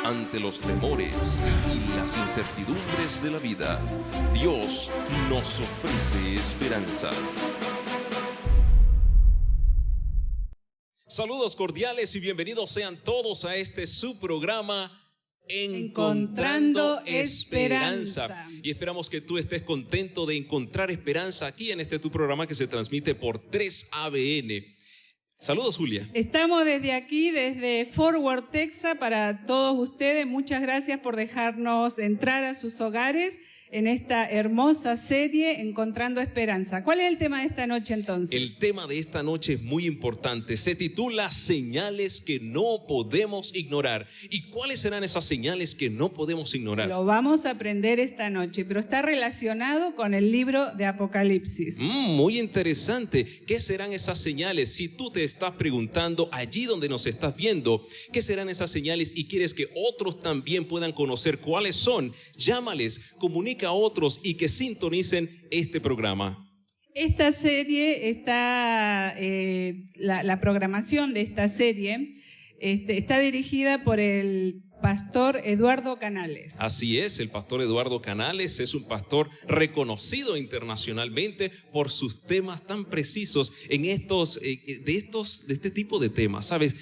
ante los temores y las incertidumbres de la vida, Dios nos ofrece esperanza. Saludos cordiales y bienvenidos sean todos a este su programa Encontrando Esperanza. Y esperamos que tú estés contento de encontrar esperanza aquí en este tu programa que se transmite por 3ABN. Saludos, Julia. Estamos desde aquí, desde Fort Worth, Texas, para todos ustedes. Muchas gracias por dejarnos entrar a sus hogares en esta hermosa serie Encontrando Esperanza. ¿Cuál es el tema de esta noche entonces? El tema de esta noche es muy importante. Se titula Señales que no podemos ignorar. ¿Y cuáles serán esas señales que no podemos ignorar? Lo vamos a aprender esta noche, pero está relacionado con el libro de Apocalipsis. Muy interesante. ¿Qué serán esas señales? Si tú te estás preguntando allí donde nos estás viendo, ¿qué serán esas señales? Y quieres que otros también puedan conocer cuáles son, llámales, comunica a otros y que sintonicen este programa. Esta serie está, la programación de esta serie está dirigida por el pastor Eduardo Canales. Así es, el pastor Eduardo Canales es un pastor reconocido internacionalmente por sus temas tan precisos en de este tipo de temas, ¿sabes?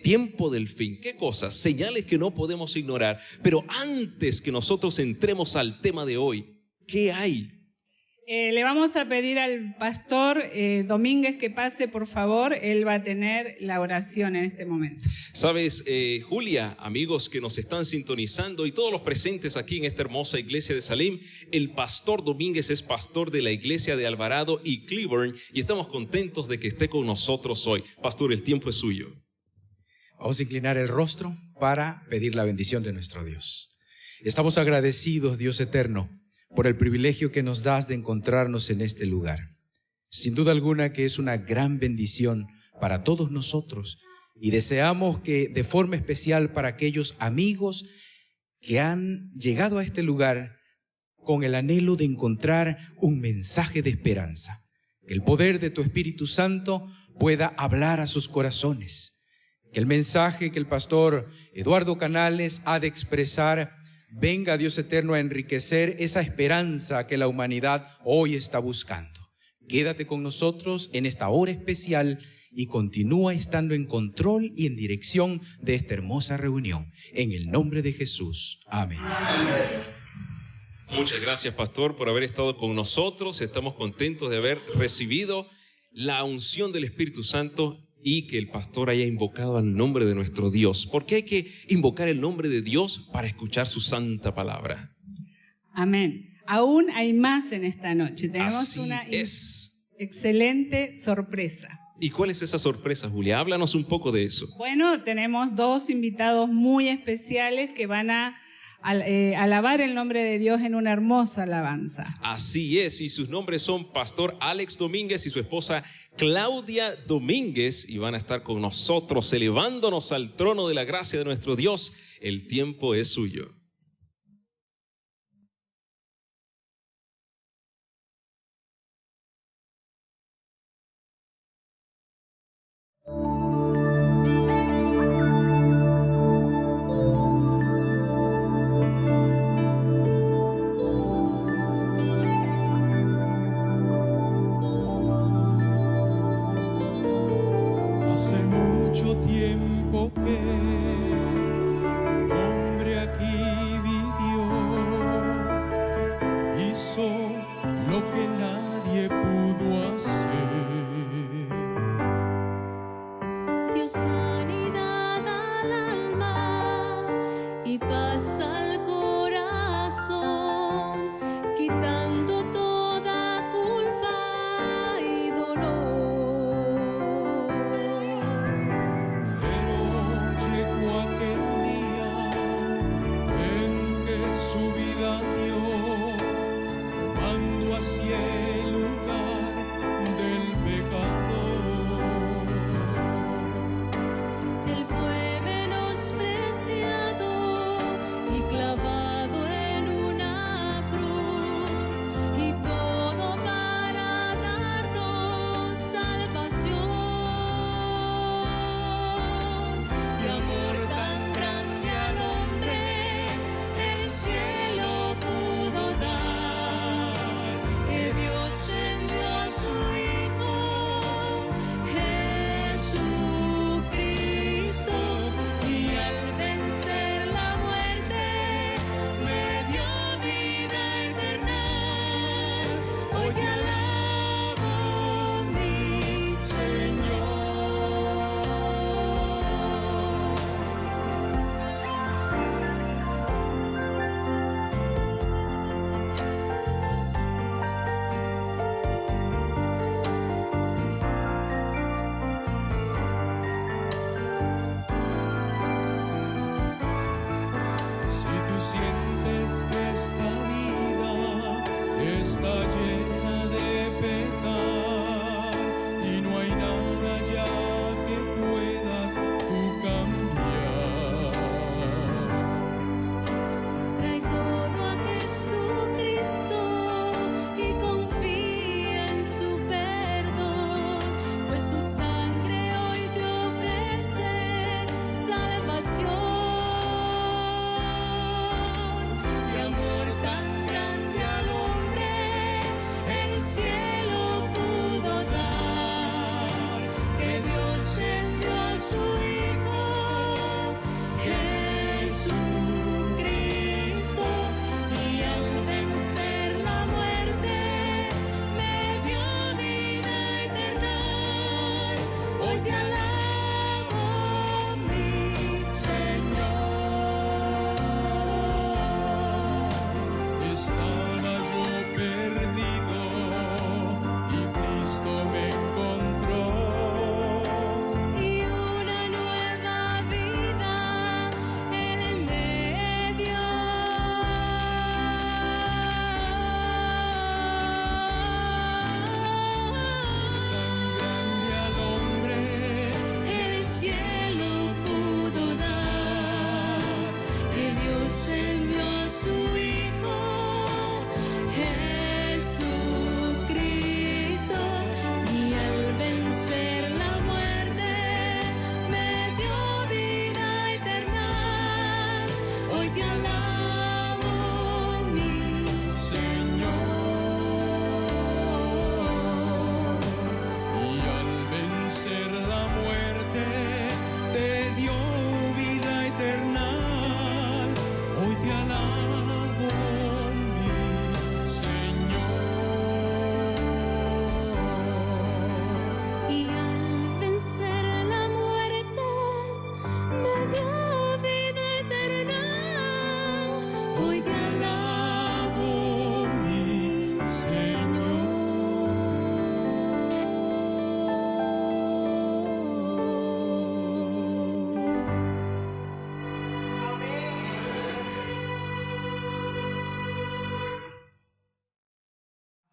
Tiempo del fin, ¿qué cosas? Señales que no podemos ignorar. Pero antes que nosotros entremos al tema de hoy, ¿qué hay? Le vamos a pedir al pastor Domínguez que pase, por favor. Él va a tener la oración en este momento. Sabes, Julia, amigos que nos están sintonizando y todos los presentes aquí en esta hermosa iglesia de Salim, el pastor Domínguez es pastor de la iglesia de Alvarado y Cleburne y estamos contentos de que esté con nosotros hoy. Pastor, el tiempo es suyo. Vamos a inclinar el rostro para pedir la bendición de nuestro Dios. Estamos agradecidos, Dios eterno, por el privilegio que nos das de encontrarnos en este lugar. Sin duda alguna que es una gran bendición para todos nosotros y deseamos que de forma especial para aquellos amigos que han llegado a este lugar con el anhelo de encontrar un mensaje de esperanza. Que el poder de tu Espíritu Santo pueda hablar a sus corazones. Que el mensaje que el pastor Eduardo Canales ha de expresar venga, Dios eterno, a enriquecer esa esperanza que la humanidad hoy está buscando. Quédate con nosotros en esta hora especial y continúa estando en control y en dirección de esta hermosa reunión. En el nombre de Jesús. Amén. Muchas gracias, pastor, por haber estado con nosotros. Estamos contentos de haber recibido la unción del Espíritu Santo y que el pastor haya invocado al nombre de nuestro Dios. ¿Por qué hay que invocar el nombre de Dios? Para escuchar su santa palabra. Amén. Aún hay más en esta noche. Tenemos Así una es. excelente sorpresa. ¿Y cuál es esa sorpresa, Julia? Háblanos un poco de eso. Bueno, tenemos dos invitados muy especiales que van a alabar el nombre de Dios en una hermosa alabanza. Así es, y sus nombres son Pastor Alex Domínguez y su esposa Claudia Domínguez, y van a estar con nosotros elevándonos al trono de la gracia de nuestro Dios. El tiempo es suyo. Él fue menospreciado y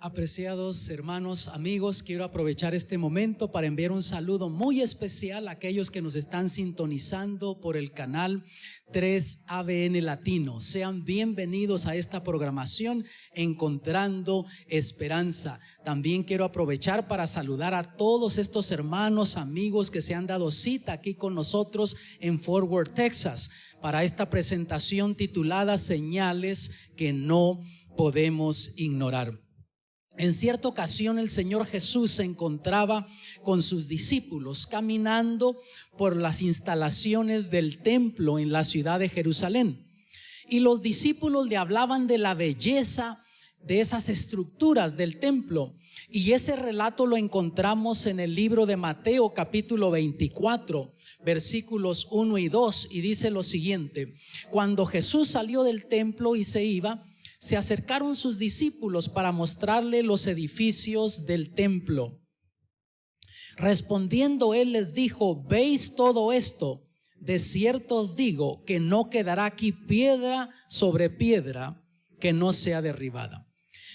Apreciados hermanos, amigos, quiero aprovechar este momento para enviar un saludo muy especial a aquellos que nos están sintonizando por el canal 3 ABN Latino. Sean bienvenidos a esta programación Encontrando Esperanza. También quiero aprovechar para saludar a todos estos hermanos, amigos que se han dado cita aquí con nosotros en Fort Worth, Texas, para esta presentación titulada Señales que no podemos ignorar. En cierta ocasión el Señor Jesús se encontraba con sus discípulos caminando por las instalaciones del templo en la ciudad de Jerusalén. Y los discípulos le hablaban de la belleza de esas estructuras del templo. Y ese relato lo encontramos en el libro de Mateo capítulo 24, versículos 1 y 2. Y dice lo siguiente: cuando Jesús salió del templo y se iba, se acercaron sus discípulos para mostrarle los edificios del templo. Respondiendo él les dijo: ¿veis todo esto? De cierto os digo que no quedará aquí piedra sobre piedra que no sea derribada.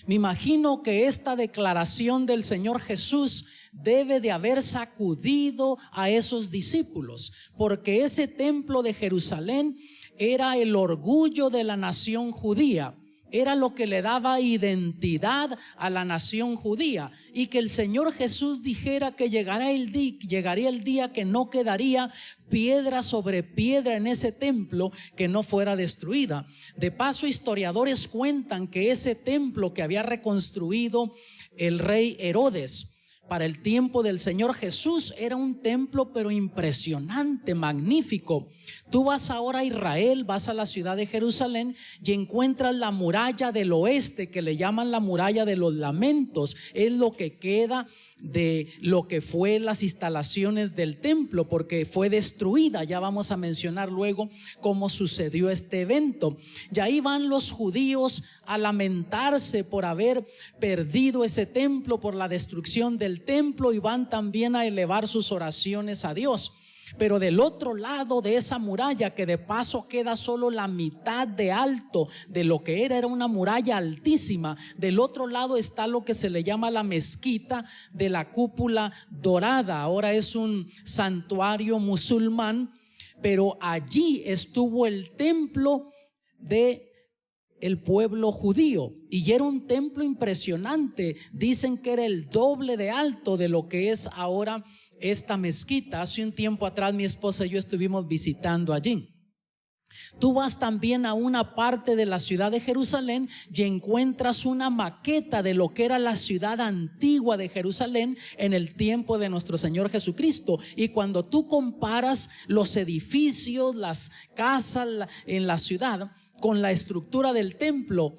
Me imagino que esta declaración del Señor Jesús debe de haber sacudido a esos discípulos, porque ese templo de Jerusalén era el orgullo de la nación judía. Era lo que le daba identidad a la nación judía, y que el Señor Jesús dijera que llegaría el día que no quedaría piedra sobre piedra en ese templo que no fuera destruida. De paso, historiadores cuentan que ese templo que había reconstruido el rey Herodes para el tiempo del Señor Jesús era un templo pero impresionante, magnífico. Tú vas ahora a Israel, vas a la ciudad de Jerusalén y encuentras la muralla del oeste, que le llaman la muralla de los lamentos. Es lo que queda de lo que fue las instalaciones del templo, porque fue destruida. Ya vamos a mencionar luego cómo sucedió este evento. Y ahí van los judíos a lamentarse por haber perdido ese templo, por la destrucción del templo, y van también a elevar sus oraciones a Dios. Pero del otro lado de esa muralla, que de paso queda solo la mitad de alto de lo que era una muralla altísima, del otro lado está lo que se le llama la mezquita de la cúpula dorada. Ahora es un santuario musulmán, pero allí estuvo el templo de el pueblo judío, y era un templo impresionante. Dicen que era el doble de alto de lo que es ahora esta mezquita. Hace un tiempo atrás mi esposa y yo estuvimos visitando allí. Tú vas también a una parte de la ciudad de Jerusalén y encuentras una maqueta de lo que era la ciudad antigua de Jerusalén en el tiempo de nuestro Señor Jesucristo. Y cuando tú comparas los edificios, las casas en la ciudad con la estructura del templo,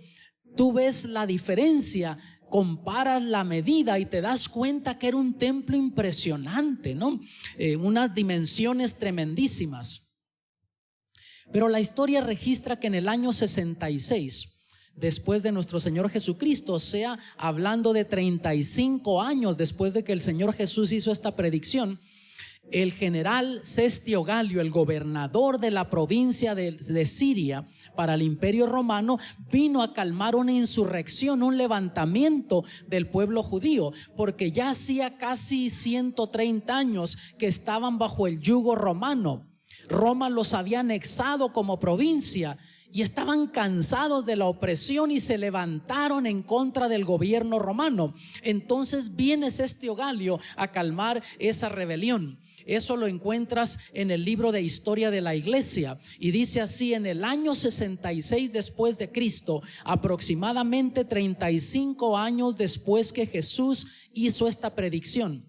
tú ves la diferencia. Comparas la medida y te das cuenta que era un templo impresionante, ¿no? Unas dimensiones tremendísimas. Pero la historia registra que en el año 66, después de nuestro Señor Jesucristo, o sea, hablando de 35 años después de que el Señor Jesús hizo esta predicción, el general Cestio Galio, el gobernador de la provincia de Siria para el Imperio Romano, vino a calmar una insurrección, un levantamiento del pueblo judío, porque ya hacía casi 130 años que estaban bajo el yugo romano. Roma los había anexado como provincia y estaban cansados de la opresión y se levantaron en contra del gobierno romano. Entonces viene Cestio Galio a calmar esa rebelión. Eso lo encuentras en el libro de Historia de la Iglesia, y dice así: en el año 66 después de Cristo, aproximadamente 35 años después que Jesús hizo esta predicción,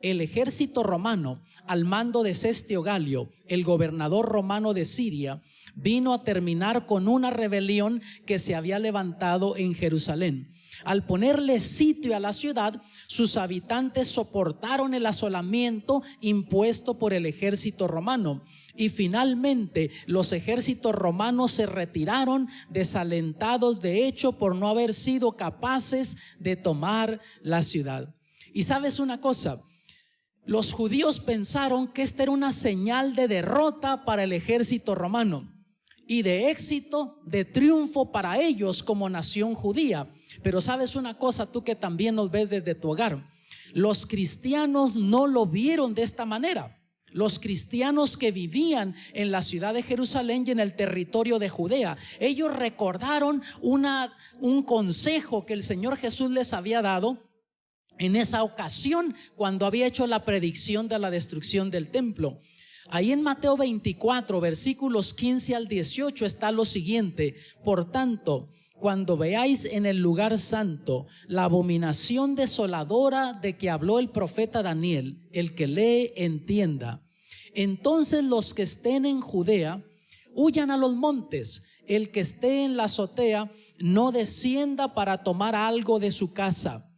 el ejército romano, al mando de Cestio Galio, el gobernador romano de Siria, vino a terminar con una rebelión que se había levantado en Jerusalén. Al ponerle sitio a la ciudad, sus habitantes soportaron el asolamiento impuesto por el ejército romano, y finalmente los ejércitos romanos se retiraron desalentados, de hecho, por no haber sido capaces de tomar la ciudad. Y sabes una cosa, los judíos pensaron que esta era una señal de derrota para el ejército romano. y de éxito, de triunfo para ellos como nación judía. Pero sabes una cosa, tú que también nos ves desde tu hogar, los cristianos no lo vieron de esta manera. Los cristianos que vivían en la ciudad de Jerusalén y en el territorio de Judea, ellos recordaron un consejo que el Señor Jesús les había dado en esa ocasión cuando había hecho la predicción de la destrucción del templo. Ahí en Mateo 24, versículos 15 al 18 está lo siguiente: por tanto, cuando veáis en el lugar santo la abominación desoladora de que habló el profeta Daniel, el que lee entienda. Entonces los que estén en Judea huyan a los montes, el que esté en la azotea no descienda para tomar algo de su casa,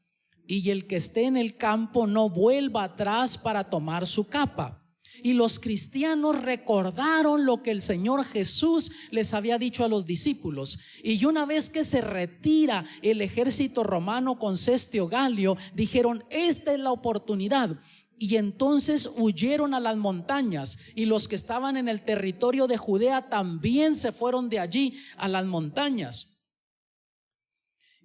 y el que esté en el campo no vuelva atrás para tomar su capa. Y los cristianos recordaron lo que el Señor Jesús les había dicho a los discípulos. Y una vez que se retira el ejército romano con Cestio Galio, dijeron: esta es la oportunidad. Y entonces huyeron a las montañas, y los que estaban en el territorio de Judea también se fueron de allí a las montañas.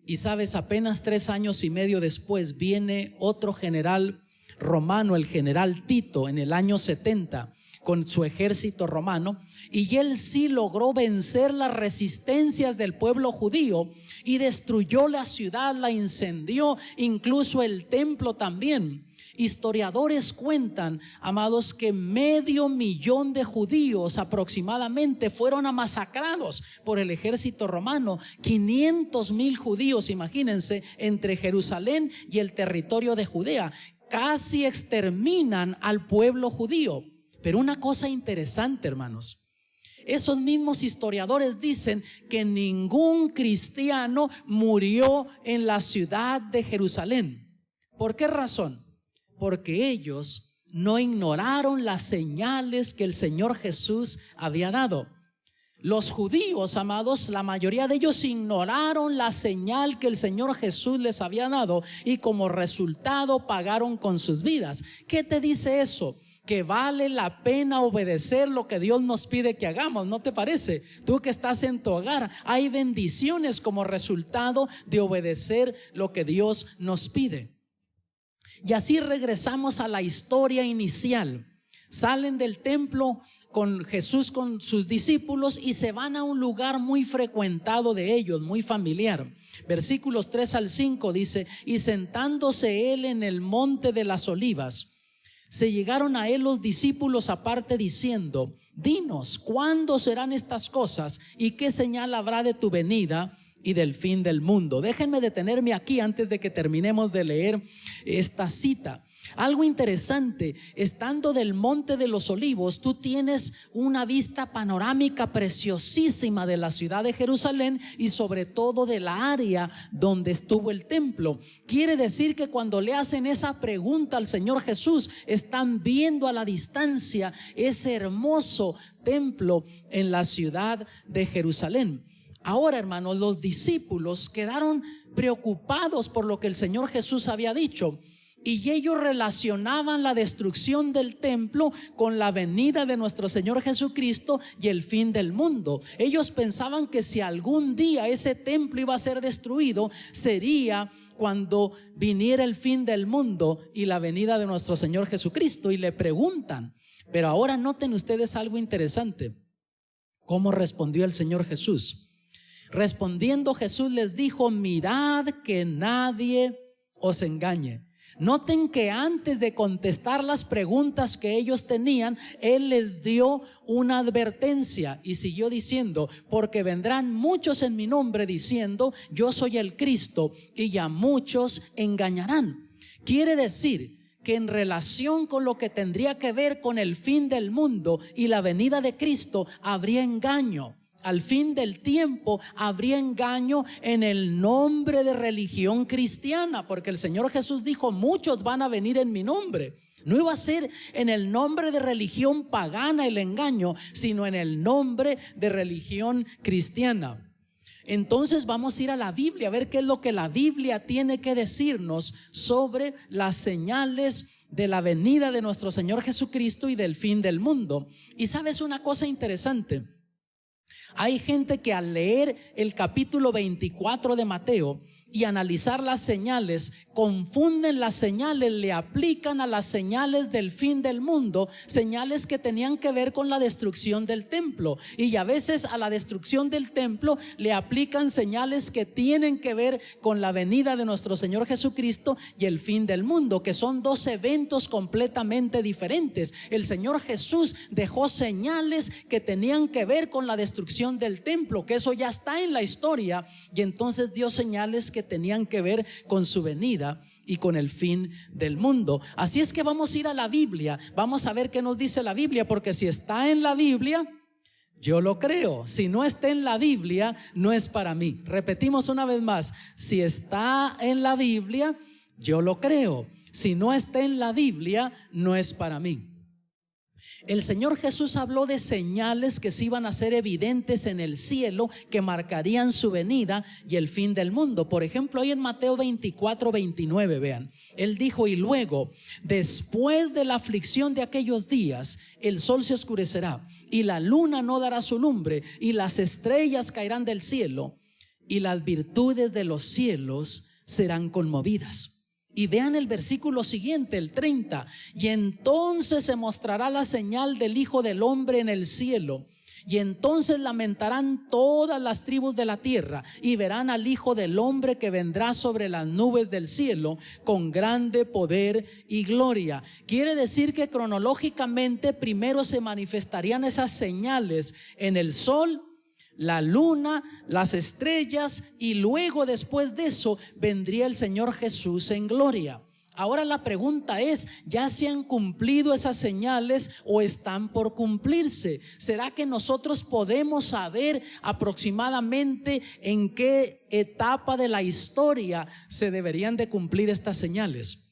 Y sabes, apenas 3 años y medio después viene otro general romano, el general Tito, en el año 70 con su ejército romano, y él sí logró vencer las resistencias del pueblo judío y destruyó la ciudad, la incendió, incluso el templo también. Historiadores cuentan, amados, que 500,000 de judíos aproximadamente fueron masacrados por el ejército romano. 500,000 judíos, imagínense, entre Jerusalén y el territorio de Judea. Casi exterminan al pueblo judío. Pero una cosa interesante, hermanos, esos mismos historiadores dicen que ningún cristiano murió en la ciudad de Jerusalén. ¿Por qué razón? Porque ellos no ignoraron las señales que el Señor Jesús había dado. Los judíos, amados, la mayoría de ellos ignoraron la señal que el Señor Jesús les había dado y como resultado pagaron con sus vidas. ¿Qué te dice eso? Que vale la pena obedecer lo que Dios nos pide que hagamos, ¿no te parece? Tú que estás en tu hogar, hay bendiciones como resultado de obedecer lo que Dios nos pide. Y así regresamos a la historia inicial. Salen del templo con Jesús, con sus discípulos, y se van a un lugar muy frecuentado de ellos, muy familiar. Versículos 3 al 5 dice: y sentándose él en el monte de las olivas, se llegaron a él los discípulos aparte diciendo: dinos, ¿cuándo serán estas cosas? ¿Y qué señal habrá de tu venida y del fin del mundo? Déjenme detenerme aquí antes de que terminemos de leer esta cita. Algo interesante, estando del monte de los olivos, tú tienes una vista panorámica preciosísima de la ciudad de Jerusalén y sobre todo de la área donde estuvo el templo. Quiere decir que cuando le hacen esa pregunta al Señor Jesús, están viendo a la distancia ese hermoso templo en la ciudad de Jerusalén. Ahora, hermanos, los discípulos quedaron preocupados por lo que el Señor Jesús había dicho. Y ellos relacionaban la destrucción del templo con la venida de nuestro Señor Jesucristo y el fin del mundo. Ellos pensaban que si algún día ese templo iba a ser destruido, sería cuando viniera el fin del mundo y la venida de nuestro Señor Jesucristo. Y le preguntan, pero ahora noten ustedes algo interesante. ¿Cómo respondió el Señor Jesús? Respondiendo Jesús les dijo: mirad que nadie os engañe. Noten que antes de contestar las preguntas que ellos tenían, Él les dio una advertencia y siguió diciendo: porque vendrán muchos en mi nombre diciendo: yo soy el Cristo, y a muchos engañarán. Quiere decir que en relación con lo que tendría que ver con el fin del mundo y la venida de Cristo, habría engaño. Al fin del tiempo habría engaño en el nombre de religión cristiana, porque el Señor Jesús dijo: muchos van a venir en mi nombre. No iba a ser en el nombre de religión pagana el engaño, sino en el nombre de religión cristiana. Entonces vamos a ir a la Biblia a ver qué es lo que la Biblia tiene que decirnos sobre las señales de la venida de nuestro Señor Jesucristo y del fin del mundo. Y sabes una cosa interesante. Hay gente que al leer el capítulo 24 de Mateo y analizar las señales, confunden las señales, le aplican a las señales del fin del mundo, señales que tenían que ver con la destrucción del templo. Y a veces a la destrucción del templo le aplican señales que tienen que ver con la venida de nuestro Señor Jesucristo y el fin del mundo, que son dos eventos completamente diferentes. El Señor Jesús dejó señales que tenían que ver con la destrucción del templo, que eso ya está en la historia, y entonces dio señales que tenían que ver con su venida y con el fin del mundo. Así es que vamos a ir a la Biblia, vamos a ver qué nos dice la Biblia, porque si está en la Biblia, yo lo creo. Si no está en la Biblia, no es para mí. Repetimos una vez más: si está en la Biblia, yo lo creo. Si no está en la Biblia, no es para mí. El Señor Jesús habló de señales que se iban a hacer evidentes en el cielo, que marcarían su venida y el fin del mundo. Por ejemplo, ahí en Mateo 24, 29, vean, Él dijo: y luego, después de la aflicción de aquellos días, el sol se oscurecerá y la luna no dará su lumbre y las estrellas caerán del cielo y las virtudes de los cielos serán conmovidas. Y vean el versículo siguiente, el 30. Y entonces se mostrará la señal del Hijo del Hombre en el cielo. Y entonces lamentarán todas las tribus de la tierra y verán al Hijo del Hombre que vendrá sobre las nubes del cielo con grande poder y gloria. Quiere decir que cronológicamente primero se manifestarían esas señales en el sol, la luna, las estrellas, y luego después de eso vendría el Señor Jesús en gloria. Ahora la pregunta es: ¿ya se han cumplido esas señales o están por cumplirse? ¿Será que nosotros podemos saber aproximadamente en qué etapa de la historia se deberían de cumplir estas señales?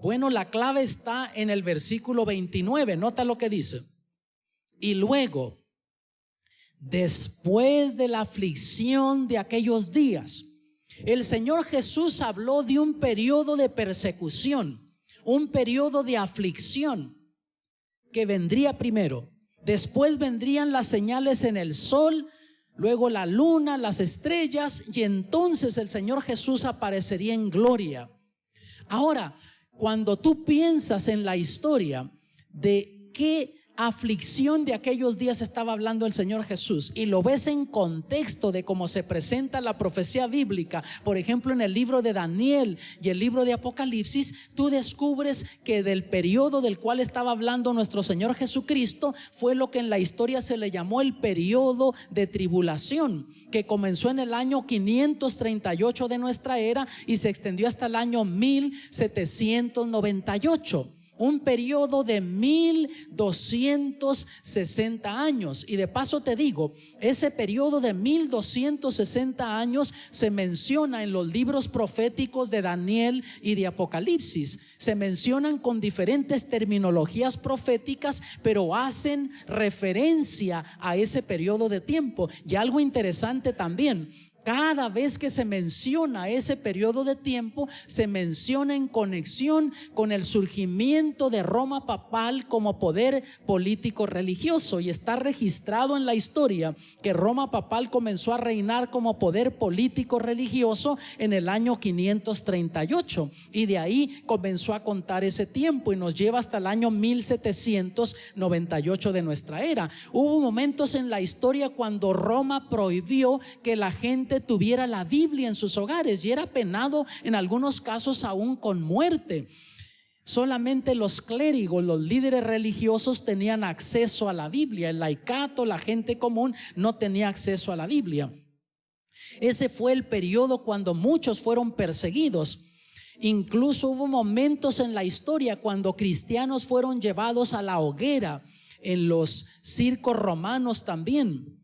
Bueno, la clave está en el versículo 29. Nota lo que dice: y luego, después de la aflicción de aquellos días. El Señor Jesús habló de un periodo de persecución, un periodo de aflicción que vendría primero. Después vendrían las señales en el sol, luego la luna, las estrellas, y entonces el Señor Jesús aparecería en gloria. Ahora, cuando tú piensas en la historia de qué aflicción de aquellos días estaba hablando el Señor Jesús, y lo ves en contexto de cómo se presenta la profecía bíblica, por ejemplo en el libro de Daniel y el libro de Apocalipsis, tú descubres que del periodo del cual estaba hablando nuestro Señor Jesucristo fue lo que en la historia se le llamó el periodo de tribulación, que comenzó en el año 538 de nuestra era y se extendió hasta el año 1798. Un periodo de 1260 años. Y de paso te digo, ese periodo de 1260 años se menciona en los libros proféticos de Daniel y de Apocalipsis. Se mencionan con diferentes terminologías proféticas, pero hacen referencia a ese periodo de tiempo. Y algo interesante también: cada vez que se menciona ese periodo de tiempo, se menciona en conexión con el surgimiento de Roma papal como poder político religioso, y está registrado en la historia que Roma papal comenzó a reinar como poder político religioso en el año 538, y de ahí comenzó a contar ese tiempo y nos lleva hasta el año 1798 de nuestra era. Hubo momentos en la historia cuando Roma prohibió que la gente tuviera la Biblia en sus hogares, y era penado en algunos casos aún con muerte. Solamente los clérigos, los líderes religiosos tenían acceso a la Biblia. El laicato, la gente común, no tenía acceso a la Biblia. Ese fue el periodo cuando muchos fueron perseguidos. Incluso hubo momentos en la historia cuando cristianos fueron llevados a la hoguera, en los circos romanos también.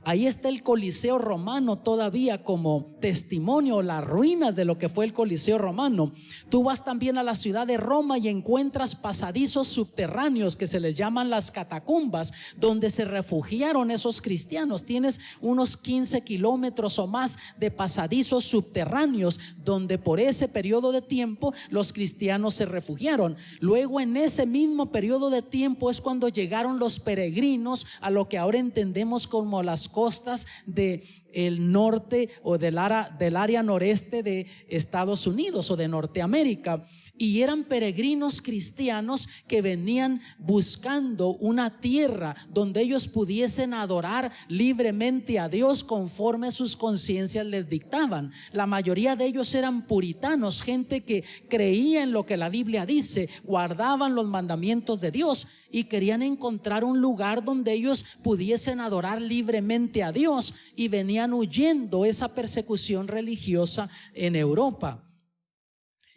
Ahí está el Coliseo romano todavía como testimonio, las ruinas de lo que fue el Coliseo romano. Tú vas también a la ciudad de Roma y encuentras pasadizos subterráneos que se les llaman las catacumbas, donde se refugiaron esos cristianos. Tienes unos 15 kilómetros o más de pasadizos subterráneos donde por ese periodo de tiempo los cristianos se refugiaron. Luego, en ese mismo periodo de tiempo es cuando llegaron los peregrinos a lo que ahora entendemos como las costas del norte o del área noreste de Estados Unidos o de Norteamérica. Y eran peregrinos cristianos que venían buscando una tierra donde ellos pudiesen adorar libremente a Dios conforme sus conciencias les dictaban. La mayoría de ellos eran puritanos, gente que creía en lo que la Biblia dice, guardaban los mandamientos de Dios y querían encontrar un lugar donde ellos pudiesen adorar libremente a Dios, y venían huyendo esa persecución religiosa en Europa.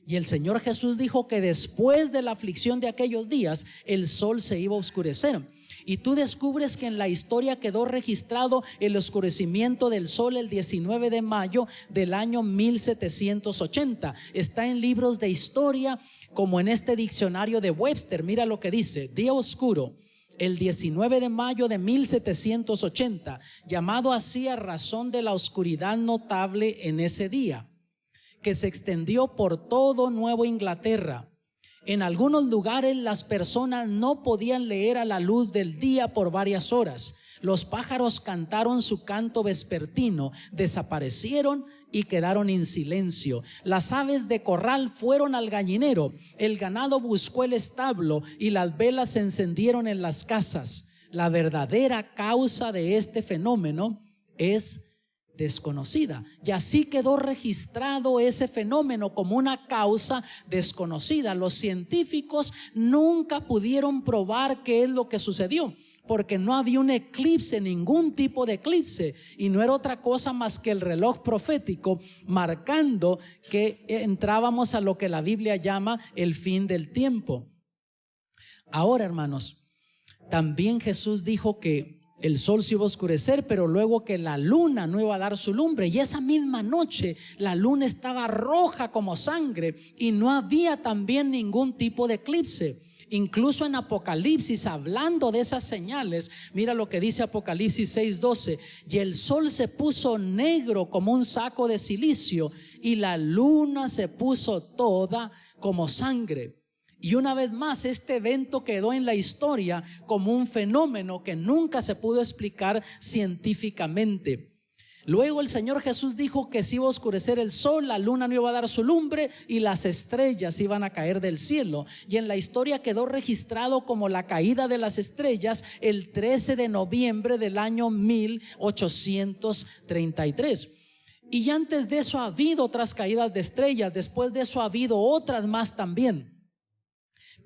Y el Señor Jesús dijo que después de la aflicción de aquellos días, el sol se iba a oscurecer. Y tú descubres que en la historia quedó registrado el oscurecimiento del sol el 19 de mayo del año 1780. Está en libros de historia, como en este diccionario de Webster. Mira lo que dice: día oscuro, el 19 de mayo de 1780, llamado así a razón de la oscuridad notable en ese día, que se extendió por todo Nueva Inglaterra. En algunos lugares las personas no podían leer a la luz del día por varias horas. Los pájaros cantaron su canto vespertino, desaparecieron y quedaron en silencio. Las aves de corral fueron al gallinero, el ganado buscó el establo y las velas se encendieron en las casas. La verdadera causa de este fenómeno es desconocida. Y así quedó registrado ese fenómeno como una causa desconocida. Los científicos nunca pudieron probar qué es lo que sucedió, porque no había un eclipse, ningún tipo de eclipse, y no era otra cosa más que el reloj profético marcando que entrábamos a lo que la Biblia llama el fin del tiempo. Ahora, hermanos, también Jesús dijo que el sol se iba a oscurecer, pero luego que la luna no iba a dar su lumbre. Y esa misma noche la luna estaba roja como sangre y no había también ningún tipo de eclipse. Incluso en Apocalipsis, hablando de esas señales, mira lo que dice Apocalipsis 6:12: y el sol se puso negro como un saco de cilicio y la luna se puso toda como sangre. Y una vez más, este evento quedó en la historia como un fenómeno que nunca se pudo explicar científicamente. Luego el Señor Jesús dijo que se iba a oscurecer el sol, la luna no iba a dar su lumbre y las estrellas iban a caer del cielo. Y en la historia quedó registrado como la caída de las estrellas el 13 de noviembre del año 1833. Y antes de eso ha habido otras caídas de estrellas, después de eso ha habido otras más también.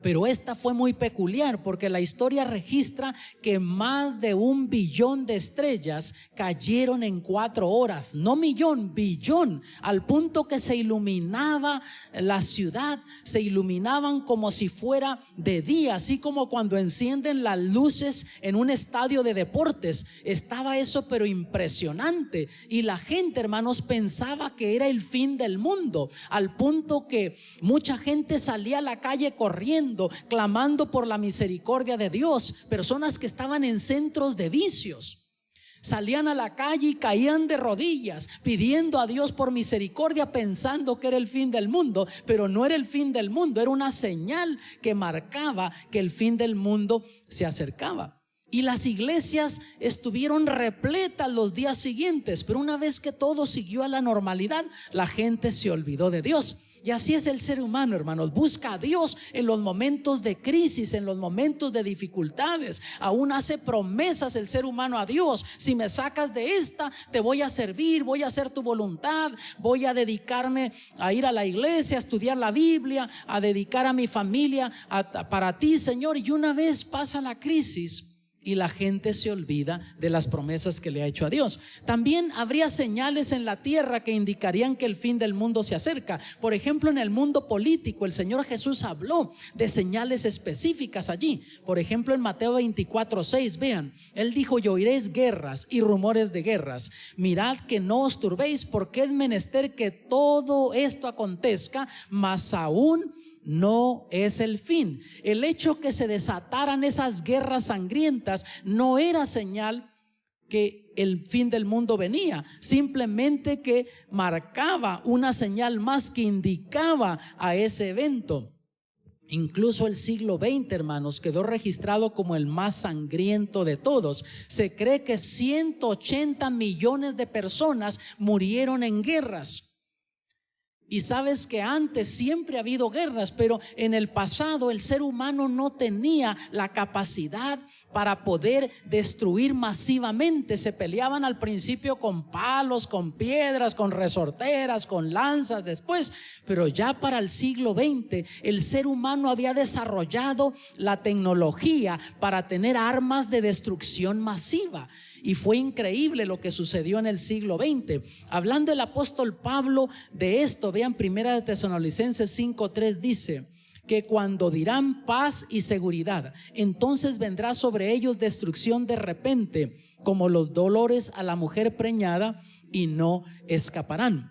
Pero esta fue muy peculiar porque la historia registra que más de 1 billón de estrellas cayeron en 4 horas. No millón, billón, al punto que se iluminaba la ciudad, se iluminaban como si fuera de día, así como cuando encienden las luces en un estadio de deportes. Estaba eso pero impresionante, y la gente, hermanos, pensaba que era el fin del mundo, al punto que mucha gente salía a la calle corriendo, clamando por la misericordia de Dios. Personas que estaban en centros de vicios salían a la calle y caían de rodillas pidiendo a Dios por misericordia, pensando que era el fin del mundo, pero no era el fin del mundo, era una señal que marcaba que el fin del mundo se acercaba. Y las iglesias estuvieron repletas los días siguientes, pero una vez que todo siguió a la normalidad, la gente se olvidó de Dios. Y así es el ser humano, hermanos. Busca a Dios en los momentos de crisis, en los momentos de dificultades. Aún hace promesas el ser humano a Dios: si me sacas de esta, te voy a servir, voy a hacer tu voluntad, voy a dedicarme a ir a la iglesia, a estudiar la Biblia, a dedicar a mi familia para ti, Señor. Y una vez pasa la crisis y la gente se olvida de las promesas que le ha hecho a Dios. También habría señales en la tierra que indicarían que el fin del mundo se acerca. Por ejemplo, en el mundo político, el Señor Jesús habló de señales específicas allí. Por ejemplo, en Mateo 24:6, vean, Él dijo: y oiréis guerras y rumores de guerras. Mirad que no os turbéis, porque es menester que todo esto acontezca, mas aún no es el fin. El hecho que se desataran esas guerras sangrientas no era señal que el fin del mundo venía, simplemente que marcaba una señal más que indicaba a ese evento. Incluso el siglo XX, hermanos, quedó registrado como el más sangriento de todos. Se cree que 180 millones de personas murieron en guerras. Y sabes que antes siempre ha habido guerras, pero en el pasado el ser humano no tenía la capacidad para poder destruir masivamente. Se peleaban al principio con palos, con piedras, con resorteras, con lanzas después. Pero ya para el siglo XX el ser humano había desarrollado la tecnología para tener armas de destrucción masiva. Y fue increíble lo que sucedió en el siglo XX. Hablando el apóstol Pablo de esto, vean 1 Tesalonicenses 5:3 dice que cuando dirán paz y seguridad, entonces vendrá sobre ellos destrucción de repente, como los dolores a la mujer preñada, y no escaparán.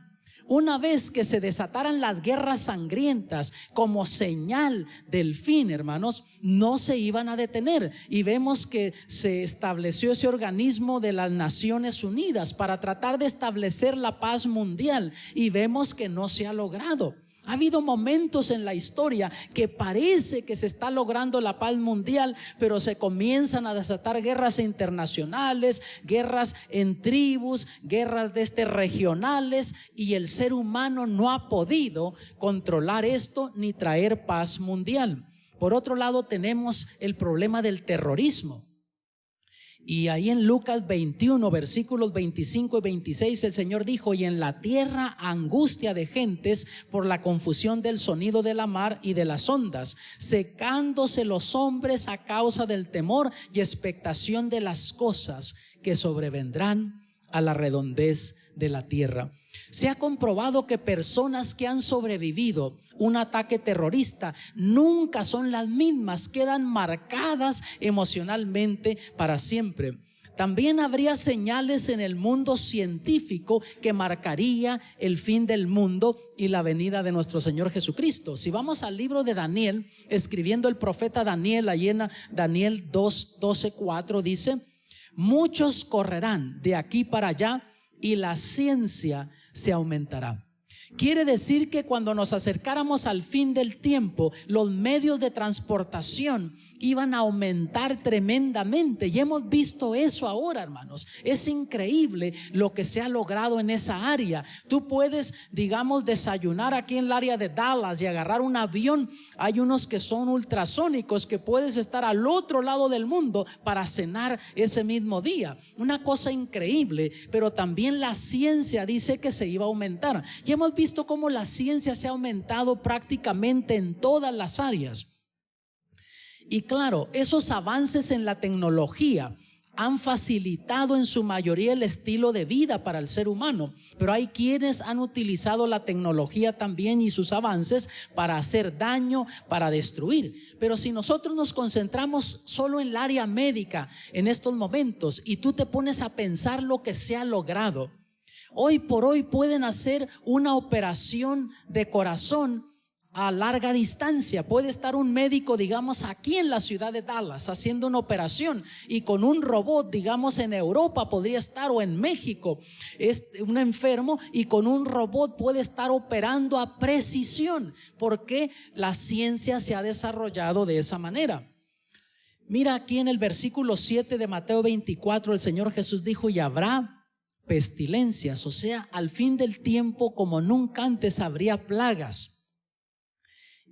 Una vez que se desataran las guerras sangrientas como señal del fin, hermanos, no se iban a detener. Y vemos que se estableció ese organismo de las Naciones Unidas para tratar de establecer la paz mundial. Y vemos que no se ha logrado. Ha habido momentos en la historia que parece que se está logrando la paz mundial, pero se comienzan a desatar guerras internacionales, guerras en tribus, guerras regionales, y el ser humano no ha podido controlar esto ni traer paz mundial. Por otro lado, tenemos el problema del terrorismo. Y ahí en Lucas 21, versículos 25 y 26, el Señor dijo: y en la tierra angustia de gentes por la confusión del sonido de la mar y de las ondas, secándose los hombres a causa del temor y expectación de las cosas que sobrevendrán a la redondez de la tierra. Se ha comprobado que personas que han sobrevivido un ataque terrorista nunca son las mismas, quedan marcadas emocionalmente para siempre. También habría señales en el mundo científico que marcaría el fin del mundo y la venida de nuestro Señor Jesucristo. Si vamos al libro de Daniel, escribiendo el profeta Daniel, allí en Daniel 2:12-4 dice: muchos correrán de aquí para allá y la ciencia se aumentará. Quiere decir que cuando nos acercáramos al fin del tiempo, los medios de transportación iban a aumentar tremendamente, y hemos visto eso ahora, hermanos. Es increíble lo que se ha logrado en esa área. Tú puedes, digamos, desayunar aquí en el área de Dallas y agarrar un avión. Hay unos que son ultrasónicos que puedes estar al otro lado del mundo para cenar ese mismo día. Una cosa increíble, pero también la ciencia dice que se iba a aumentar. Y hemos visto cómo la ciencia se ha aumentado prácticamente en todas las áreas. Y claro, esos avances en la tecnología han facilitado en su mayoría el estilo de vida para el ser humano, pero hay quienes han utilizado la tecnología también y sus avances para hacer daño, para destruir. Pero si nosotros nos concentramos solo en el área médica en estos momentos, y tú te pones a pensar lo que se ha logrado, hoy por hoy pueden hacer una operación de corazón a larga distancia. Puede estar un médico, digamos, aquí en la ciudad de Dallas haciendo una operación, y con un robot, digamos, en Europa podría estar, o en México, es un enfermo, y con un robot puede estar operando a precisión, porque la ciencia se ha desarrollado de esa manera. Mira aquí en el versículo 7 de Mateo 24, el Señor Jesús dijo: y habrá pestilencias, o sea, al fin del tiempo como nunca antes habría plagas.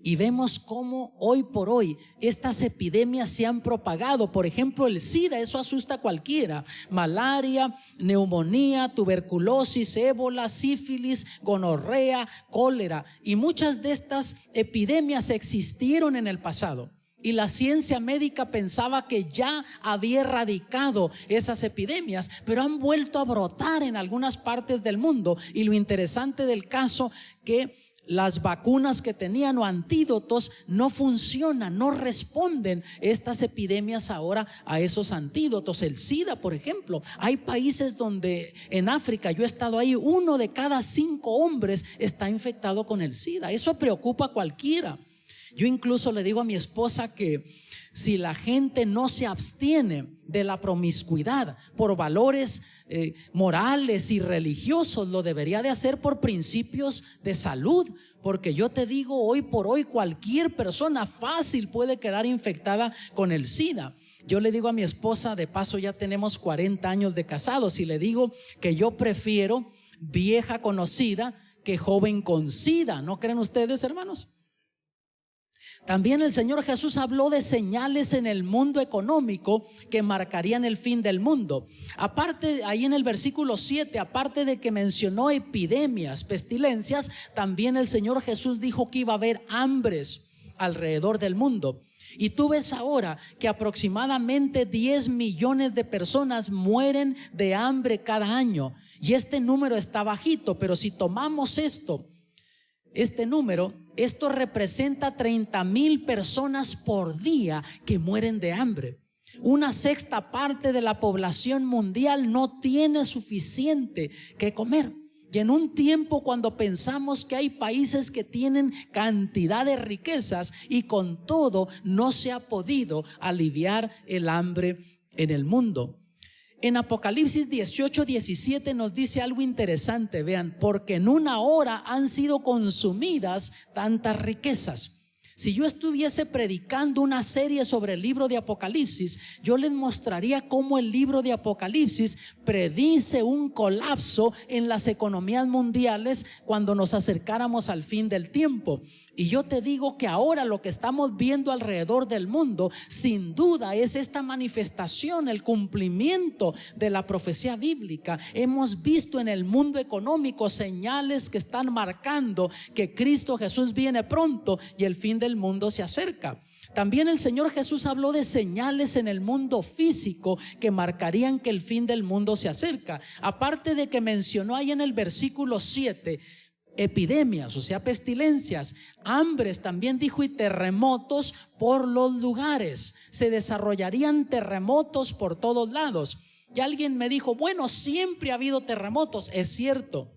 Y vemos cómo hoy por hoy estas epidemias se han propagado. Por ejemplo, el SIDA, eso asusta a cualquiera. Malaria, neumonía, tuberculosis, ébola, sífilis, gonorrea, cólera. Y muchas de estas epidemias existieron en el pasado, y la ciencia médica pensaba que ya había erradicado esas epidemias, pero han vuelto a brotar en algunas partes del mundo. Y lo interesante del caso, que las vacunas que tenían o antídotos no funcionan, no responden estas epidemias ahora a esos antídotos. El SIDA, por ejemplo, hay países donde en África, yo he estado ahí, 1 de cada 5 hombres está infectado con el SIDA. Eso preocupa a cualquiera. Yo incluso le digo a mi esposa que si la gente no se abstiene de la promiscuidad por valores morales y religiosos, lo debería de hacer por principios de salud, porque yo te digo, hoy por hoy cualquier persona fácil puede quedar infectada con el SIDA. Yo le digo a mi esposa, de paso ya tenemos 40 años de casados, y le digo que yo prefiero vieja conocida que joven con SIDA. ¿No creen ustedes, hermanos? También el Señor Jesús habló de señales en el mundo económico que marcarían el fin del mundo. Aparte, ahí en el versículo 7, aparte de que mencionó epidemias, pestilencias, también el Señor Jesús dijo que iba a haber hambres alrededor del mundo. Y tú ves ahora que aproximadamente 10 millones de personas mueren de hambre cada año. Y este número está bajito, pero si tomamos este número, esto representa 30,000 personas por día que mueren de hambre. Una sexta parte de la población mundial no tiene suficiente que comer. Y en un tiempo cuando pensamos que hay países que tienen cantidad de riquezas y con todo no se ha podido aliviar el hambre en el mundo. En Apocalipsis 18:17 nos dice algo interesante, vean, porque en una hora han sido consumidas tantas riquezas. Si yo estuviese predicando una serie sobre el libro de Apocalipsis, yo les mostraría cómo el libro de Apocalipsis predice un colapso en las economías mundiales cuando nos acercáramos al fin del tiempo. Y yo te digo que ahora lo que estamos viendo alrededor del mundo, sin duda, es esta manifestación, el cumplimiento de la profecía bíblica. Hemos visto en el mundo económico señales que están marcando que Cristo Jesús viene pronto y el fin del mundo se acerca. También el Señor Jesús habló de señales en el mundo físico que marcarían que el fin del mundo se acerca. Aparte de que mencionó ahí en el versículo 7 epidemias, o sea, pestilencias, hambres, también dijo, y terremotos por los lugares. Se desarrollarían terremotos por todos lados. Y alguien me dijo, bueno, siempre ha habido terremotos. Es cierto,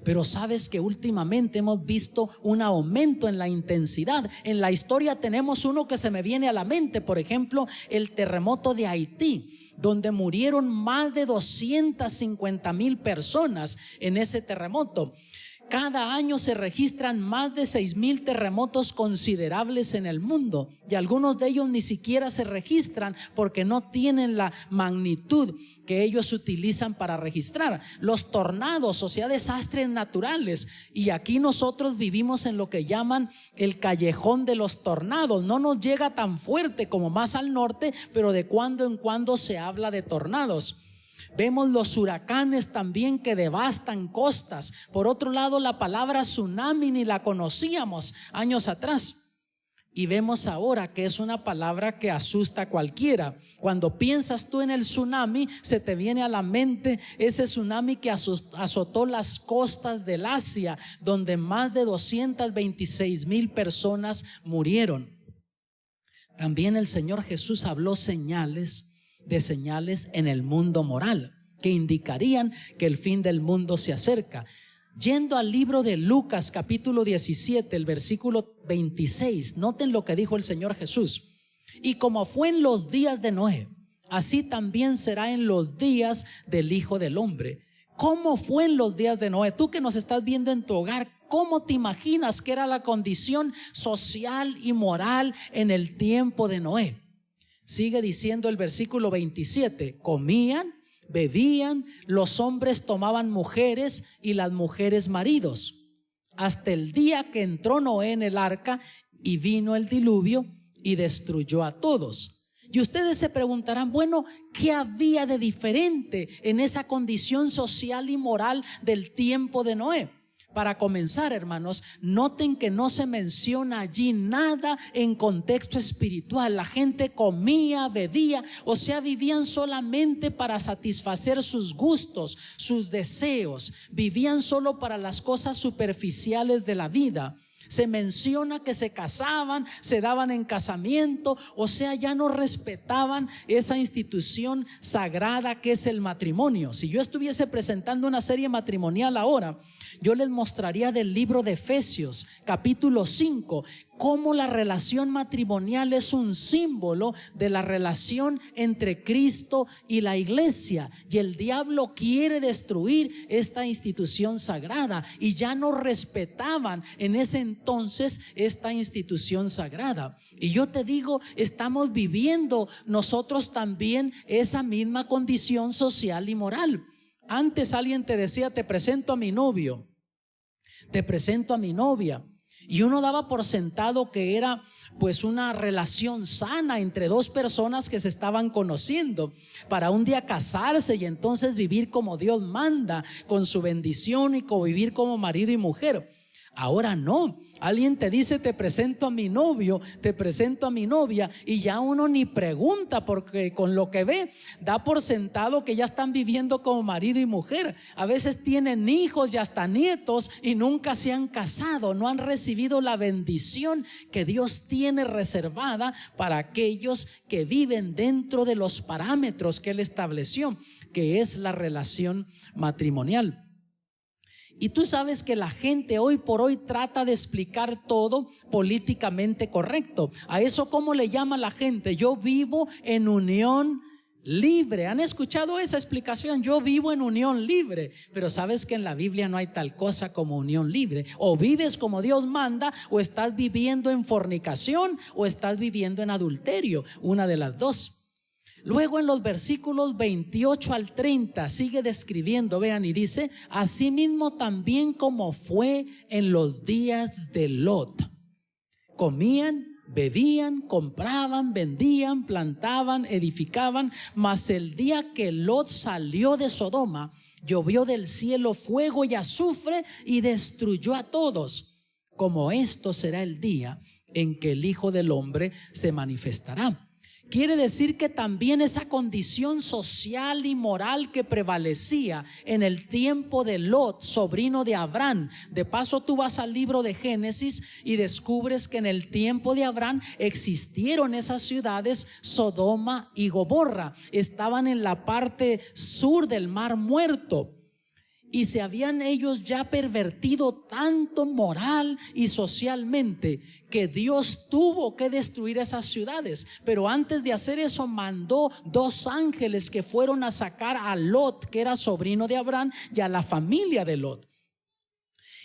pero sabes que últimamente hemos visto un aumento en la intensidad. En la historia tenemos uno que se me viene a la mente, por ejemplo, el terremoto de Haití, donde murieron más de 250,000 personas en ese terremoto. Cada año se registran más de 6,000 terremotos considerables en el mundo, y algunos de ellos ni siquiera se registran porque no tienen la magnitud que ellos utilizan para registrar. Los tornados, o sea, desastres naturales, y aquí nosotros vivimos en lo que llaman el callejón de los tornados. No nos llega tan fuerte como más al norte, pero de cuando en cuando se habla de tornados. Vemos los huracanes también que devastan costas. Por otro lado, la palabra tsunami ni la conocíamos años atrás, y vemos ahora que es una palabra que asusta a cualquiera. Cuando piensas tú en el tsunami, se te viene a la mente ese tsunami que azotó las costas del Asia, donde más de 226,000 personas murieron. También el Señor Jesús habló de señales en el mundo moral que indicarían que el fin del mundo se acerca. Yendo al libro de Lucas capítulo 17, el versículo 26, noten lo que dijo el Señor Jesús: y como fue en los días de Noé, así también será en los días del Hijo del Hombre. ¿Cómo fue en los días de Noé? Tú que nos estás viendo en tu hogar, ¿cómo te imaginas que era la condición social y moral en el tiempo de Noé? Sigue diciendo el versículo 27, comían, bebían, los hombres tomaban mujeres y las mujeres maridos, hasta el día que entró Noé en el arca y vino el diluvio y destruyó a todos. Y ustedes se preguntarán, bueno, ¿qué había de diferente en esa condición social y moral del tiempo de Noé? Para comenzar, hermanos, noten que no se menciona allí nada en contexto espiritual. La gente comía, bebía, o sea, vivían solamente para satisfacer sus gustos, sus deseos. Vivían solo para las cosas superficiales de la vida. Se menciona que se casaban, se daban en casamiento, o sea, ya no respetaban esa institución sagrada que es el matrimonio. Si yo estuviese presentando una serie matrimonial ahora, yo les mostraría del libro de Efesios capítulo 5 cómo la relación matrimonial es un símbolo de la relación entre Cristo y la iglesia, y el diablo quiere destruir esta institución sagrada, y ya no respetaban en ese entonces esta institución sagrada. Y yo te digo, estamos viviendo nosotros también esa misma condición social y moral. Antes alguien te decía: te presento a mi novio, te presento a mi novia, y uno daba por sentado que era pues una relación sana entre dos personas que se estaban conociendo, para un día casarse y entonces vivir como Dios manda, con su bendición, y convivir como marido y mujer. Ahora no, alguien te dice: te presento a mi novio, te presento a mi novia, y ya uno ni pregunta, porque con lo que ve da por sentado que ya están viviendo como marido y mujer. A veces tienen hijos y hasta nietos y nunca se han casado, no han recibido la bendición que Dios tiene reservada para aquellos que viven dentro de los parámetros que Él estableció, que es la relación matrimonial. Y tú sabes que la gente hoy por hoy trata de explicar todo políticamente correcto. A eso, ¿cómo le llama la gente? Yo vivo en unión libre. ¿Han escuchado esa explicación? Yo vivo en unión libre. Pero sabes que en la Biblia no hay tal cosa como unión libre. O vives como Dios manda, o estás viviendo en fornicación, o estás viviendo en adulterio. Una de las dos. Luego en los versículos 28 al 30 sigue describiendo, vean, y dice: asimismo también como fue en los días de Lot. Comían, bebían, compraban, vendían, plantaban, edificaban, mas el día que Lot salió de Sodoma, llovió del cielo fuego y azufre y destruyó a todos. Como esto será el día en que el Hijo del Hombre se manifestará. Quiere decir que también esa condición social y moral que prevalecía en el tiempo de Lot, sobrino de Abraham. De paso, tú vas al libro de Génesis y descubres que en el tiempo de Abraham existieron esas ciudades, Sodoma y Gomorra. Estaban en la parte sur del Mar Muerto. Y se habían ellos ya pervertido tanto moral y socialmente que Dios tuvo que destruir esas ciudades. Pero antes de hacer eso mandó 2 ángeles que fueron a sacar a Lot, que era sobrino de Abraham, y a la familia de Lot.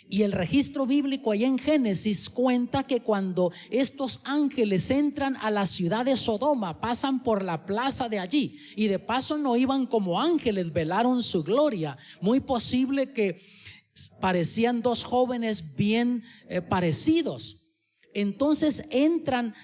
Y el registro bíblico allá en Génesis cuenta que cuando estos ángeles entran a la ciudad de Sodoma, pasan por la plaza de allí, y de paso no iban como ángeles, velaron su gloria. Muy posible que parecían 2 jóvenes bien parecidos. Entonces entran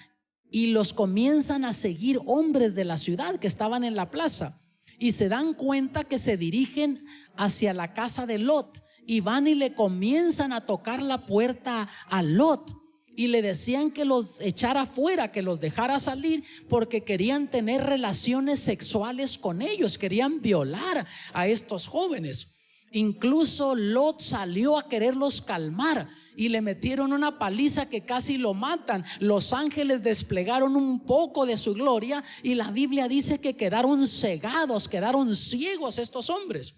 y los comienzan a seguir hombres de la ciudad que estaban en la plaza, y se dan cuenta que se dirigen hacia la casa de Lot. Y van y le comienzan a tocar la puerta a Lot, y le decían que los echara fuera, que los dejara salir, porque querían tener relaciones sexuales con ellos, querían violar a estos jóvenes. Incluso Lot salió a quererlos calmar y le metieron una paliza que casi lo matan. Los ángeles desplegaron un poco de su gloria, y la Biblia dice que quedaron cegados, quedaron ciegos estos hombres.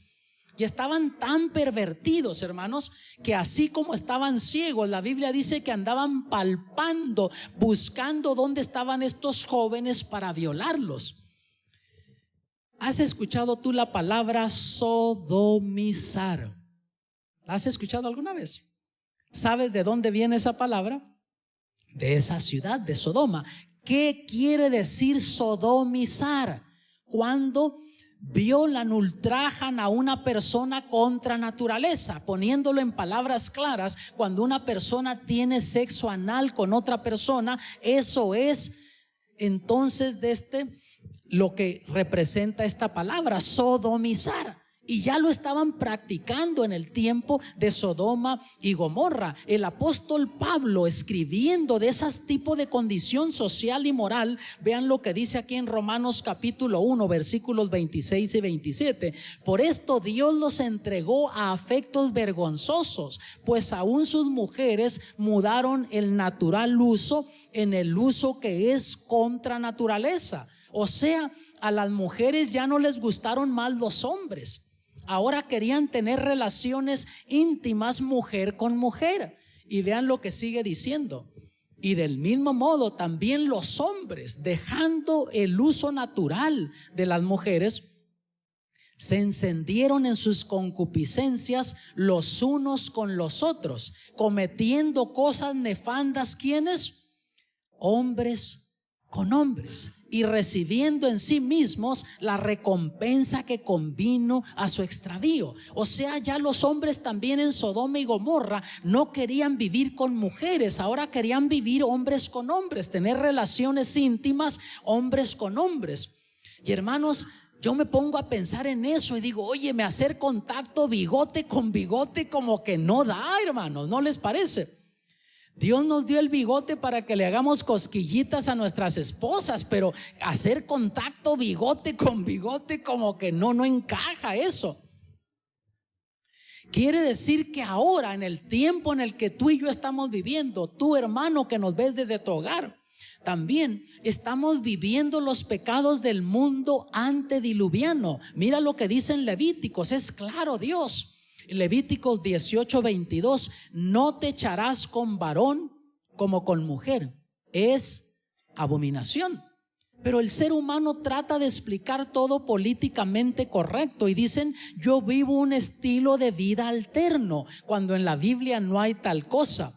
Y estaban tan pervertidos, hermanos, que así como estaban ciegos, la Biblia dice que andaban palpando, buscando dónde estaban estos jóvenes para violarlos. ¿Has escuchado tú la palabra sodomizar? ¿La has escuchado alguna vez? ¿Sabes de dónde viene esa palabra? De esa ciudad, de Sodoma. ¿Qué quiere decir sodomizar? Cuando violan, ultrajan a una persona contra naturaleza. Poniéndolo en palabras claras, cuando una persona tiene sexo anal con otra persona, eso es entonces lo que representa esta palabra, sodomizar. Y ya lo estaban practicando en el tiempo de Sodoma y Gomorra. El apóstol Pablo, escribiendo de esas tipos de condición social y moral, vean lo que dice aquí en Romanos capítulo 1, versículos 26 y 27. Por esto Dios los entregó a afectos vergonzosos, pues aún sus mujeres mudaron el natural uso en el uso que es contra naturaleza. O sea, a las mujeres ya no les gustaron más los hombres. Ahora querían tener relaciones íntimas mujer con mujer. Y vean lo que sigue diciendo. Y del mismo modo también los hombres, dejando el uso natural de las mujeres, se encendieron en sus concupiscencias los unos con los otros, cometiendo cosas nefandas. ¿Quiénes? Hombres con hombres, y recibiendo en sí mismos la recompensa que convino a su extravío. O sea, ya los hombres también en Sodoma y Gomorra no querían vivir con mujeres, ahora querían vivir hombres con hombres, tener relaciones íntimas hombres con hombres. Y hermanos, yo me pongo a pensar en eso y digo, oye, me hacer contacto bigote con bigote como que no da, hermanos, ¿no les parece? Dios nos dio el bigote para que le hagamos cosquillitas a nuestras esposas, pero hacer contacto bigote con bigote como que no encaja eso. Quiere decir que ahora, en el tiempo en el que tú y yo estamos viviendo, tú, hermano que nos ves desde tu hogar, también estamos viviendo los pecados del mundo antediluviano. Mira lo que dice en Levíticos, es claro Dios. Levíticos 18:22, no te echarás con varón como con mujer, es abominación. Pero el ser humano trata de explicar todo políticamente correcto y dicen, yo vivo un estilo de vida alterno, cuando en la Biblia no hay tal cosa.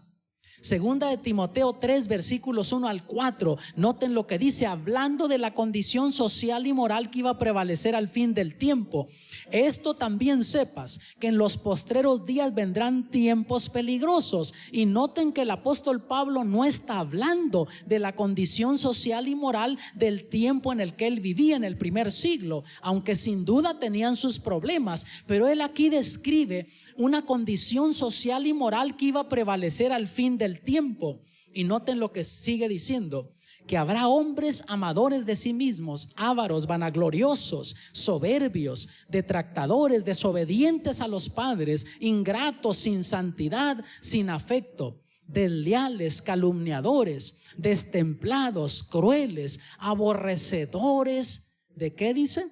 Segunda de Timoteo 3 versículos 1 al 4, noten lo que dice, hablando de la condición social y moral que iba a prevalecer al fin del tiempo. Esto también sepas, que en los postreros días vendrán tiempos peligrosos. Y noten que el apóstol Pablo no está hablando de la condición social y moral del tiempo en el que él vivía en el primer siglo, aunque sin duda tenían sus problemas, pero él aquí describe una condición social y moral que iba a prevalecer al fin del tiempo. Y noten lo que sigue diciendo, que habrá hombres amadores de sí mismos, ávaros, vanagloriosos, soberbios, detractadores, desobedientes a los padres, ingratos, sin santidad, sin afecto, desleales, calumniadores, destemplados, crueles, aborrecedores. ¿De qué dice?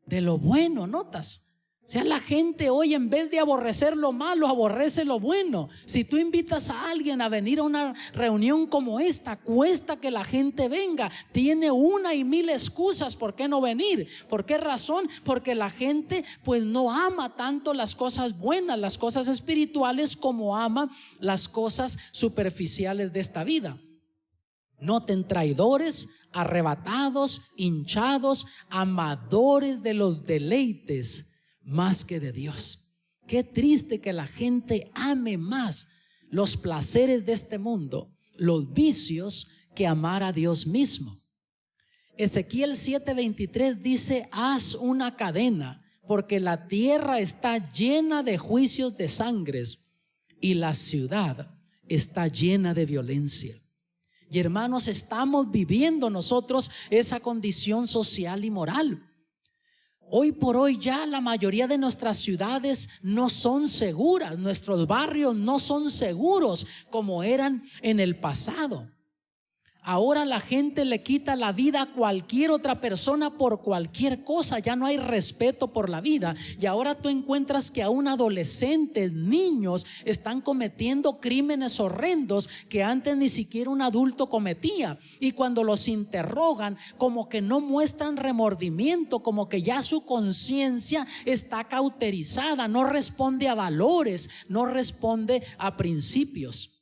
De lo bueno, ¿notas? O sea, la gente hoy, en vez de aborrecer lo malo, aborrece lo bueno. Si tú invitas a alguien a venir a una reunión como esta, cuesta que la gente venga. Tiene una y mil excusas por qué no venir. ¿Por qué razón? Porque la gente pues no ama tanto las cosas buenas, las cosas espirituales, como ama las cosas superficiales de esta vida. Noten, traidores, arrebatados, hinchados, amadores de los deleites más que de Dios. Qué triste que la gente ame más los placeres de este mundo, los vicios, que amar a Dios mismo. Ezequiel 7:23 dice, haz una cadena, porque la tierra está llena de juicios de sangres y la ciudad está llena de violencia. Y hermanos, estamos viviendo nosotros esa condición social y moral. Hoy por hoy ya la mayoría de nuestras ciudades no son seguras, nuestros barrios no son seguros como eran en el pasado. Ahora la gente le quita la vida a cualquier otra persona por cualquier cosa, ya no hay respeto por la vida. Y ahora tú encuentras que aún adolescentes, niños, están cometiendo crímenes horrendos que antes ni siquiera un adulto cometía. Y cuando los interrogan, como que no muestran remordimiento, como que ya su conciencia está cauterizada, no responde a valores, no responde a principios.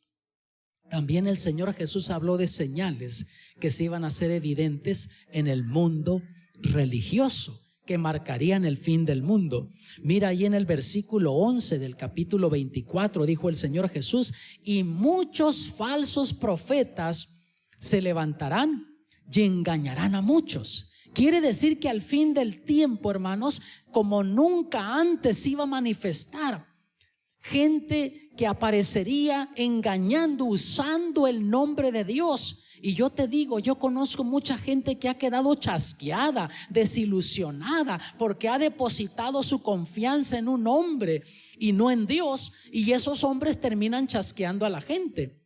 También el Señor Jesús habló de señales que se iban a hacer evidentes en el mundo religioso, que marcarían el fin del mundo. Mira ahí en el versículo 11 del capítulo 24, dijo el Señor Jesús, y muchos falsos profetas se levantarán y engañarán a muchos. Quiere decir que al fin del tiempo, hermanos, como nunca antes iba a manifestar gente que aparecería engañando, usando el nombre de Dios. Y yo te digo, yo conozco mucha gente que ha quedado chasqueada, desilusionada, porque ha depositado su confianza en un hombre y no en Dios, y esos hombres terminan chasqueando a la gente.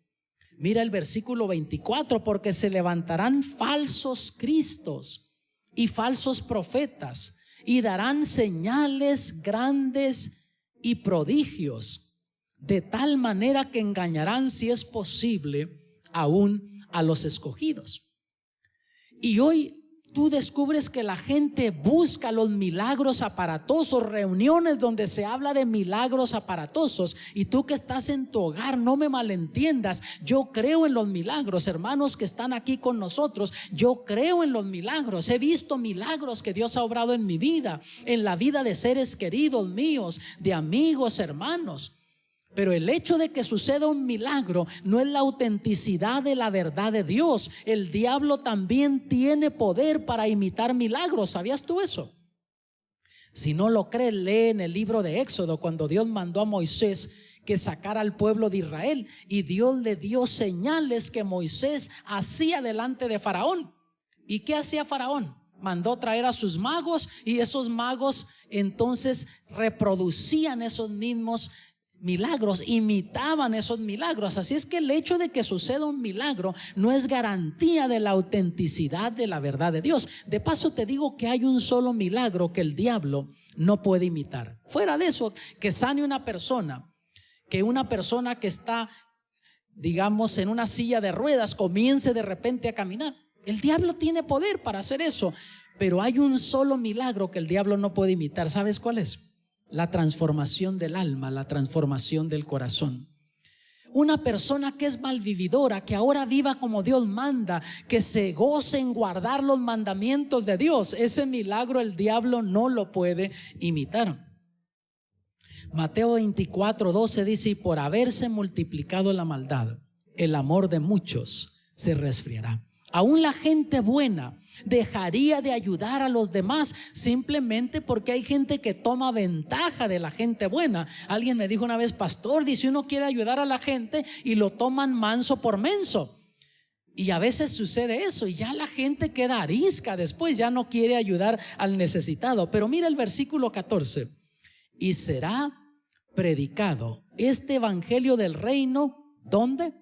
Mira el versículo 24, porque se levantarán falsos cristos y falsos profetas, y darán señales grandes y prodigios, de tal manera que engañarán, si es posible, aún a los escogidos. Y hoy tú descubres que la gente busca los milagros aparatosos, reuniones donde se habla de milagros aparatosos. Y tú que estás en tu hogar, no me malentiendas, yo creo en los milagros. Hermanos que están aquí con nosotros, yo creo en los milagros. He visto milagros que Dios ha obrado en mi vida, en la vida de seres queridos míos, de amigos, hermanos. Pero el hecho de que suceda un milagro no es la autenticidad de la verdad de Dios. El diablo también tiene poder para imitar milagros. ¿Sabías tú eso? Si no lo crees, lee en el libro de Éxodo, cuando Dios mandó a Moisés que sacara al pueblo de Israel, y Dios le dio señales que Moisés hacía delante de Faraón. ¿Y qué hacía Faraón? Mandó traer a sus magos, y esos magos entonces reproducían esos mismos milagros, imitaban esos milagros. Así es que el hecho de que suceda un milagro no es garantía de la autenticidad de la verdad de Dios. De paso te digo que hay un solo milagro que el diablo no puede imitar. Fuera de eso, que sane una persona que está, digamos, en una silla de ruedas, comience de repente a caminar. El diablo tiene poder para hacer eso, pero hay un solo milagro que el diablo no puede imitar. ¿Sabes cuál es? La transformación del alma, la transformación del corazón. Una persona que es malvividora, que ahora viva como Dios manda, que se goce en guardar los mandamientos de Dios, ese milagro el diablo no lo puede imitar. Mateo 24:12 dice: y por haberse multiplicado la maldad, el amor de muchos se resfriará. Aún la gente buena dejaría de ayudar a los demás simplemente porque hay gente que toma ventaja de la gente buena. Alguien me dijo una vez: pastor, dice, uno quiere ayudar a la gente y lo toman manso por menso. Y a veces sucede eso, y ya la gente queda arisca después, ya no quiere ayudar al necesitado. Pero mira el versículo 14: y será predicado este evangelio del reino, ¿dónde?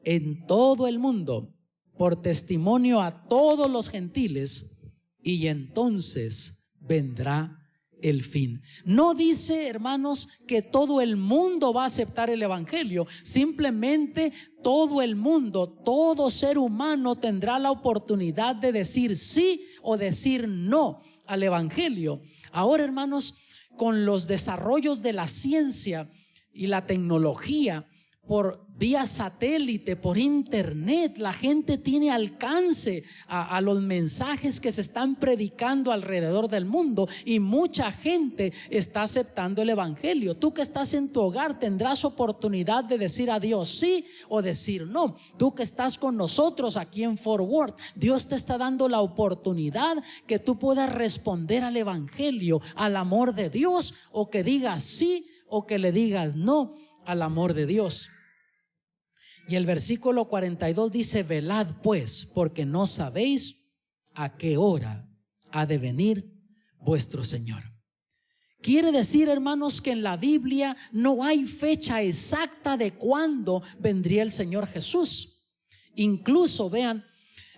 En todo el mundo, por testimonio a todos los gentiles, y entonces vendrá el fin. No dice, hermanos, que todo el mundo va a aceptar el evangelio. Simplemente todo el mundo, todo ser humano tendrá la oportunidad de decir sí o decir no al evangelio. Ahora, hermanos, con los desarrollos de la ciencia y la tecnología, por vía satélite, por internet, la gente tiene alcance a los mensajes que se están predicando alrededor del mundo, y mucha gente está aceptando el evangelio. Tú que estás en tu hogar tendrás oportunidad de decir a Dios sí o decir no. Tú que estás con nosotros aquí en Fort Worth, Dios te está dando la oportunidad que tú puedas responder al evangelio, al amor de Dios, o que digas sí o que le digas no al amor de Dios. Y el versículo 42 dice: velad pues, porque no sabéis a qué hora ha de venir vuestro Señor. Quiere decir, hermanos, que en la Biblia no hay fecha exacta de cuándo vendría el Señor Jesús. Incluso vean,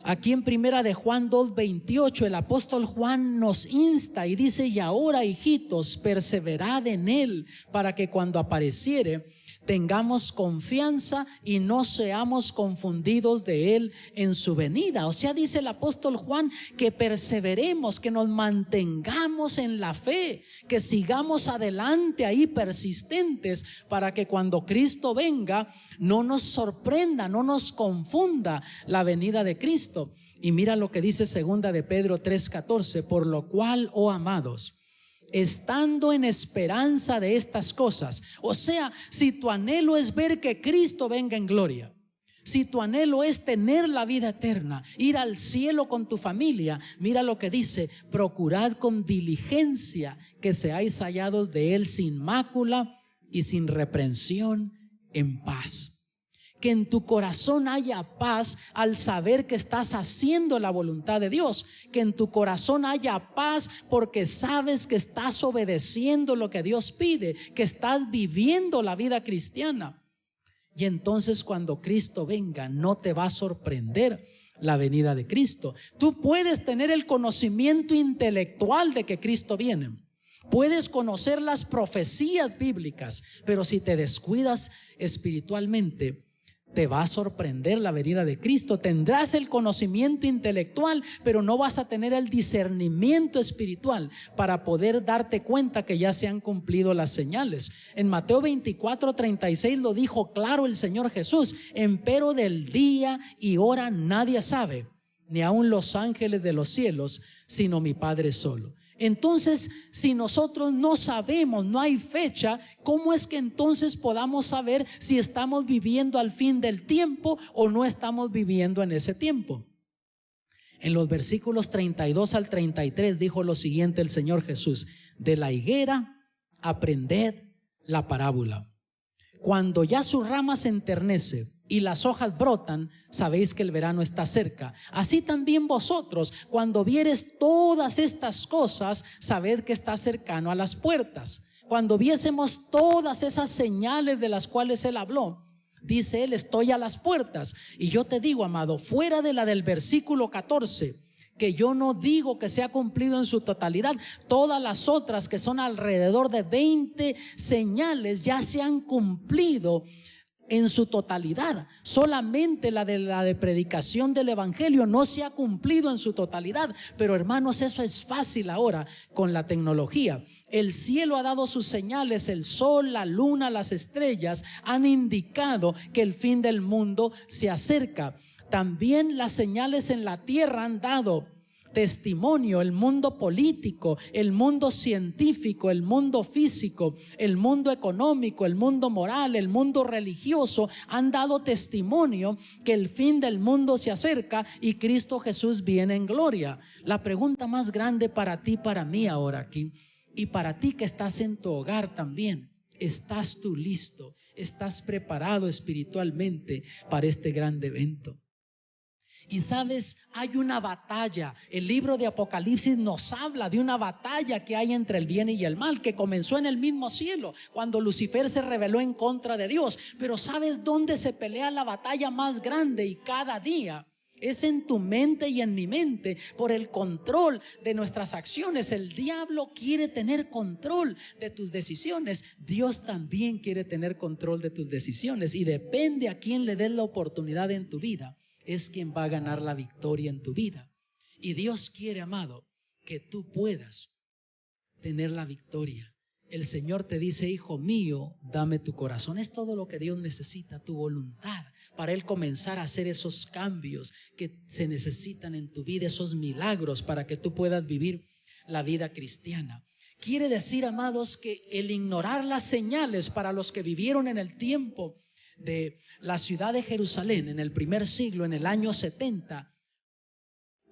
aquí en primera de Juan 2:28, el apóstol Juan nos insta y dice: y ahora, hijitos, perseverad en él, para que cuando apareciere tengamos confianza y no seamos confundidos de él en su venida. O sea, dice el apóstol Juan que perseveremos, que nos mantengamos en la fe, que sigamos adelante ahí persistentes, para que cuando Cristo venga no nos sorprenda, no nos confunda la venida de Cristo. Y mira lo que dice segunda de Pedro 3:14: por lo cual, oh amados, estando en esperanza de estas cosas. O sea, si tu anhelo es ver que Cristo venga en gloria, si tu anhelo es tener la vida eterna, ir al cielo con tu familia, mira lo que dice: procurad con diligencia que seáis hallados de él sin mácula y sin reprensión, en paz. Que en tu corazón haya paz al saber que estás haciendo la voluntad de Dios. Que en tu corazón haya paz porque sabes que estás obedeciendo lo que Dios pide, que estás viviendo la vida cristiana. Y entonces cuando Cristo venga no te va a sorprender la venida de Cristo. Tú puedes tener el conocimiento intelectual de que Cristo viene, puedes conocer las profecías bíblicas, pero si te descuidas espiritualmente, te va a sorprender la venida de Cristo. Tendrás el conocimiento intelectual, pero no vas a tener el discernimiento espiritual para poder darte cuenta que ya se han cumplido las señales. En Mateo 24:36 lo dijo claro el Señor Jesús: empero del día y hora nadie sabe, ni aun los ángeles de los cielos, sino mi Padre solo. Entonces, si nosotros no sabemos, no hay fecha, ¿cómo es que entonces podamos saber si estamos viviendo al fin del tiempo o no estamos viviendo en ese tiempo? En los versículos 32 al 33 dijo lo siguiente el Señor Jesús: de la higuera aprended la parábola. Cuando ya su rama se enternece y las hojas brotan, sabéis que el verano está cerca. Así también vosotros, cuando vieres todas estas cosas, sabed que está cercano a las puertas. Cuando viésemos todas esas señales de las cuales Él habló, dice Él: estoy a las puertas. Y yo te digo, amado, fuera de la del versículo 14, que yo no digo que se ha cumplido en su totalidad, todas las otras, que son alrededor de 20 señales, ya se han cumplido en su totalidad. Solamente la de predicación del evangelio no se ha cumplido en su totalidad. Pero hermanos, eso es fácil ahora con la tecnología. El cielo ha dado sus señales, el sol, la luna, las estrellas han indicado que el fin del mundo se acerca. También las señales en la tierra han dado testimonio. El mundo político, el mundo científico, el mundo físico, el mundo económico, el mundo moral, el mundo religioso han dado testimonio que el fin del mundo se acerca y Cristo Jesús viene en gloria. La pregunta más grande para ti, para mí ahora aquí, y para ti que estás en tu hogar también: ¿estás tú listo? ¿Estás preparado espiritualmente para este gran evento? Y sabes, hay una batalla. El libro de Apocalipsis nos habla de una batalla que hay entre el bien y el mal, que comenzó en el mismo cielo, cuando Lucifer se rebeló en contra de Dios. Pero ¿sabes dónde se pelea la batalla más grande? Y cada día es en tu mente y en mi mente, por el control de nuestras acciones. El diablo quiere tener control de tus decisiones. Dios también quiere tener control de tus decisiones. Y depende a quién le des la oportunidad en tu vida, es quien va a ganar la victoria en tu vida. Y Dios quiere, amado, que tú puedas tener la victoria. El Señor te dice: hijo mío, dame tu corazón. Es todo lo que Dios necesita, tu voluntad, para Él comenzar a hacer esos cambios que se necesitan en tu vida, esos milagros para que tú puedas vivir la vida cristiana. Quiere decir, amados, que el ignorar las señales, para los que vivieron en el tiempo de la ciudad de Jerusalén en el primer siglo, en el año 70,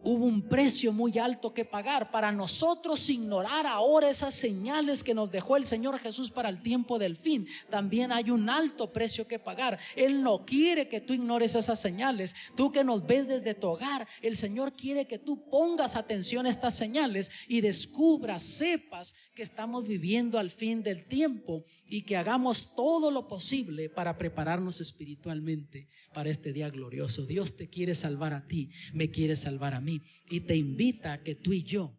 hubo un precio muy alto que pagar. Para nosotros ignorar ahora esas señales que nos dejó el Señor Jesús para el tiempo del fin, también hay un alto precio que pagar. Él no quiere que tú ignores esas señales. Tú que nos ves desde tu hogar, el Señor quiere que tú pongas atención a estas señales y descubras, sepas que estamos viviendo al fin del tiempo, y que hagamos todo lo posible para prepararnos espiritualmente para este día glorioso. Dios te quiere salvar a ti, me quiere salvar a mí, y te invita a que tú y yo,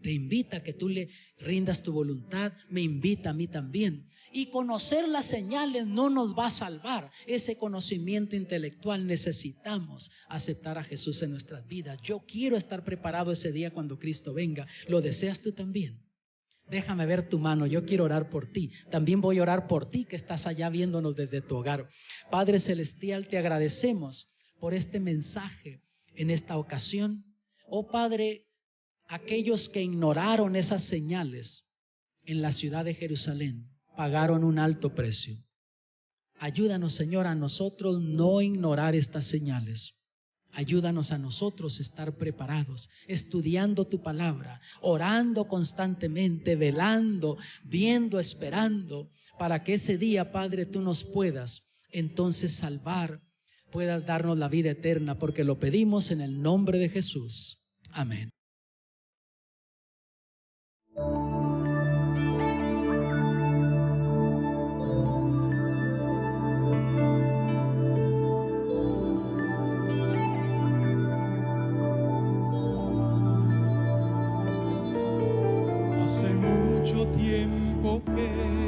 te invita a que tú le rindas tu voluntad, me invita a mí también. Y conocer las señales no nos va a salvar. Ese conocimiento intelectual, necesitamos aceptar a Jesús en nuestras vidas. Yo quiero estar preparado ese día cuando Cristo venga. ¿Lo deseas tú también? Déjame ver tu mano, yo quiero orar por ti. También voy a orar por ti que estás allá viéndonos desde tu hogar. Padre Celestial, te agradecemos por este mensaje en esta ocasión. Oh Padre, aquellos que ignoraron esas señales en la ciudad de Jerusalén pagaron un alto precio. Ayúdanos, Señor, a nosotros no ignorar estas señales. Ayúdanos a nosotros estar preparados, estudiando tu palabra, orando constantemente, velando, viendo, esperando, para que ese día, Padre, tú nos puedas entonces salvar, puedas darnos la vida eterna, porque lo pedimos en el nombre de Jesús. Amén. Hace mucho tiempo que